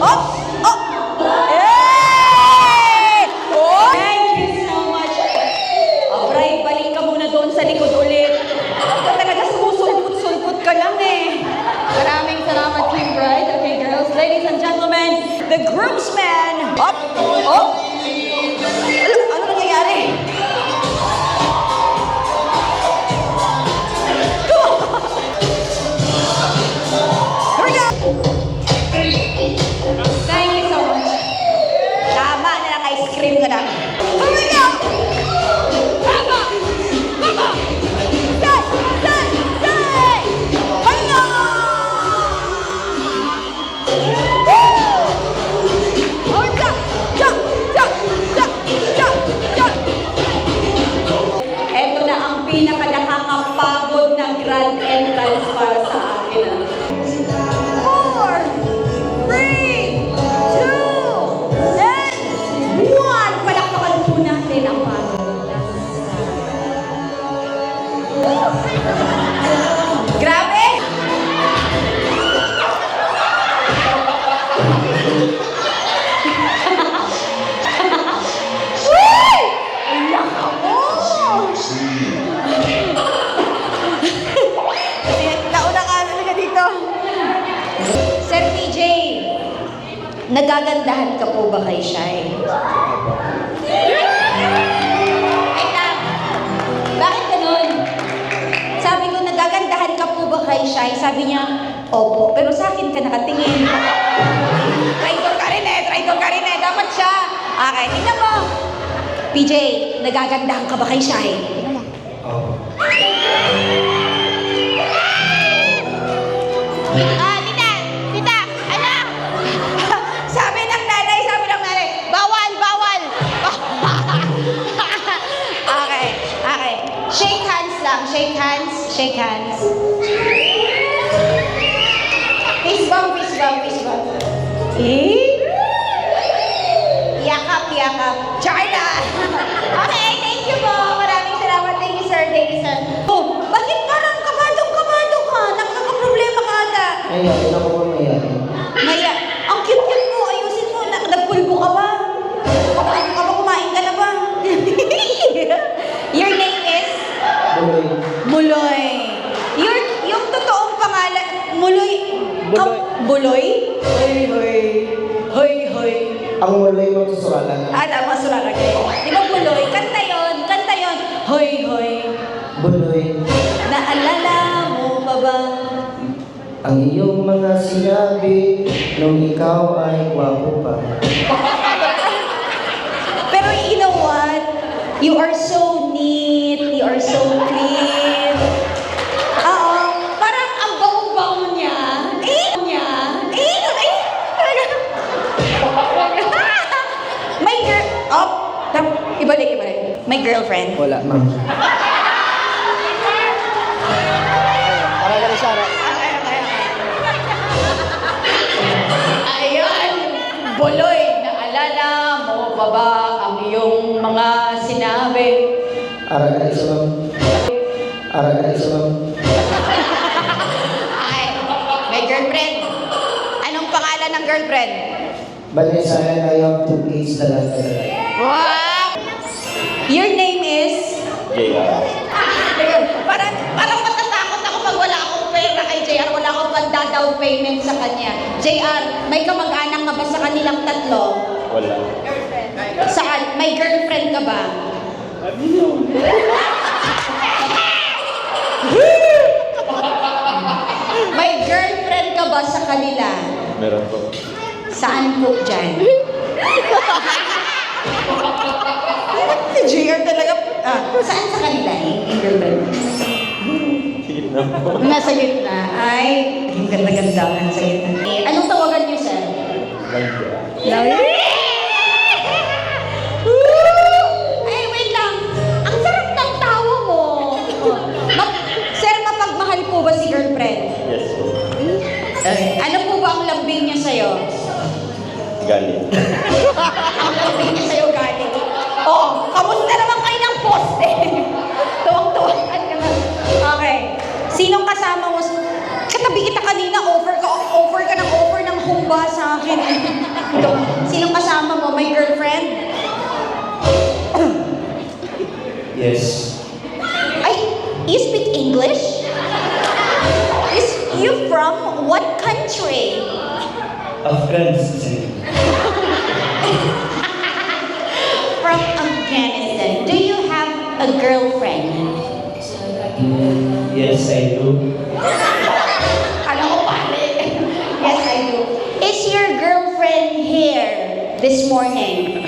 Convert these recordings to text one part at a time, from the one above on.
Oh! Oh! Eh! Oh! Thank you so much. Alright, balik ka muna doon sa likod ulit. Ikaw talaga sumusulpot-sulpot ka lang eh. Maraming salamat, Team Bride. Okay, girls, ladies and gentlemen, the groomsmen. Up! Up! Ano nangyayari? Here we go! Thank you so much. Tama na lang, ice cream ka na. Here we go! Mama! Mama! Say! Say! Say! Hello! Woo! Oh, jump! Jump! Jump! Jump! Jump! Jump! Ito na ang pinaka-nakakapagod na grand entrance para sa akin. 4, 3, 2, and 1! Palakpakan po natin ang pagod. Grabe! Uy! Iyak ako! Kasi nauna ka talaga dito. Sir TJ, nagagandahan ka po ba kay Shai? Ay lang. Bakit ganun? Sabi ko, nagagandahan ka po ba kay Shai? Sabi niya, opo. Pero sa akin ka nakatingin. Traitor ka rin eh. Traitor ka rin eh. Dapat siya. Okay, tingnan mo. PJ, nagagandahan ka ba kay Shai? Tingnan mo. Tita, ano? Sabi ng nanay, bawal, bawal. Okay, okay. Shake hands lang, shake hands, shake hands. Fist bump, fist bump, fist bump. Yakap, yakap. China! Okay, thank you po. Maraming salamat. Thank you, sir. Thank you, sir. Oh, bakit parang kabadong-kabado ka? Nakakaproblema ka ata. Mayayain ako ba mayayain? Maya, ang cute-cute mo. Ayusin mo. Nagpulbo ka ba? Nagpulbo ka ba? Kumain ka na ba? Your name is? Buloy. Muloy. Yung totoong pangalan, Muloy. Buloy. Buloy? Hoy, hoy. Hoy, hoy. Ang muloy mo susuratan. Tama, surala kayo. Di ba Buloy? Kanta yon, kanta yon. Hoy, hoy. Buloy. Naalala mo pa ba? Ang iyong mga sinabi nung ikaw ay gwapo pa. Pero you know what? You are so neat. You are so clean. Oo. Parang ang bango-bango niya. May girl... Oh! Ibalik. May girlfriend. Wala, ma'am. Para ka Sarah. Ayan! Buloy, naalala mo pa ba ang iyong mga sinabi? Ara ka isa, ma'am. Ara ka isa, ma'am. Ay, may girlfriend. Anong pangalan ng girlfriend? Bali sa akin, I have 2 kids na lang. Wow! Your name is? JR. Parang matatakot ako pag wala akong pera kay JR. Wala akong pag-down payment sa kanya. JR, may kamag-anak ka ba sa kanilang tatlo? Wala. Saan? May girlfriend ka ba? May girlfriend ka ba sa kanila? Meron po. Saan po dyan? JR talaga. Saan sa kanila yung girlfriend? Nasa gitna. Ay, ang ganda-ganda. Nasa gitna. Anong tawagan niyo, sir? Ay, wait lang. Ang sarap ng tawa mo. Sir, mapagmahal po ba si girlfriend? Yes po. Ano po ba ang lambing niya sa'yo? Galing. Ang lambing niya sa'yo galing. Oh, kamusta naman kayo ng poste? Tuwang-tuwang ka naman. Okay. Sinong kasama mo? Katabi kita kanina, offer ka ng humba sa akin. Sinong kasama mo? My girlfriend? Yes. Ay, you speak English? Is you from what country? Afghanistan. From Afghanistan. Do you have a girlfriend? Yes, I do. Alam ko pare. Yes, I do. Is your girlfriend here this morning?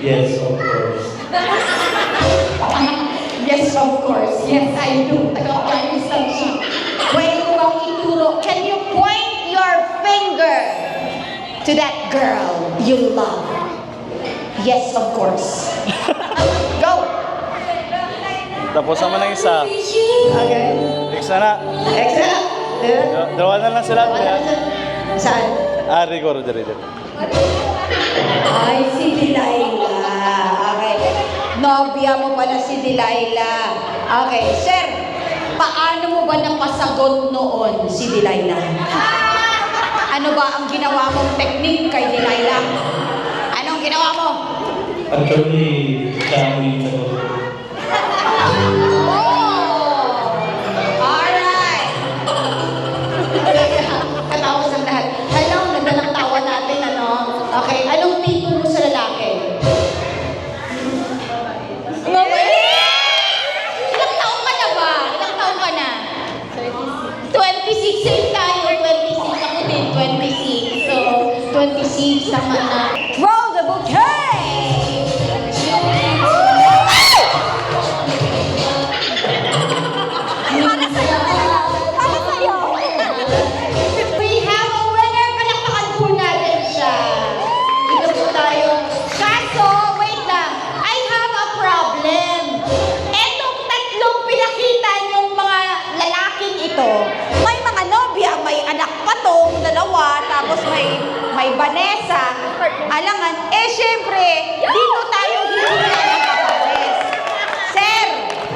Yes, of course. Yes, of course. Yes, I do. Taga-Afghanistan siya. Pwede ko bang ituro? Can you point your finger to that girl you love? Yes, of course. Go! Tapos naman ang isa. Okay. Next na. Excellent. Dalawa na lang sila. Saan? Rigor, diri. Ay, si Delilah. Okay. Nobya mo pala si Delilah. Okay, sir. Paano mo ba napasagot noon si Delilah? Ano ba ang ginawa mong technique kay Delilah? Anong ginawa mo? Actually, siya ang yung sagot. Oh! Alright! Katawa sa lahat. Hello, ganda ng tawa natin, ano? Okay, anong tipo mo sa lalaki? Ilang taon ka na ba? Ilang taon ka na? 26. Same tayo, 26. Ako din, 26. So, 26 tama na. Roll the bouquet! Para sa'yo! We have a winner! Palakpakan po natin siya. Dito po tayo. Kaso, wait lang. I have a problem. Etong tatlong pinakita niyong mga lalaking ito, may mga nobya, may anak pa tong dalawa, tapos may Vanessa, alangan, syempre, dito tayo hindi lang kapares. Sir,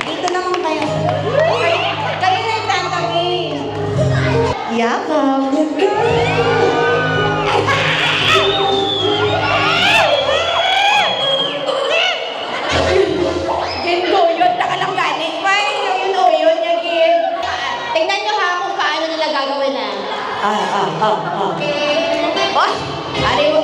dito naman kayo. Okay, kayo na yung tatangin. Yakap. Gin ko yun, taka lang gani. Fine, yun o yun, yung gin. Tingnan nyo ha kung paano nila gagawin na. Okay. Oh, ari mo,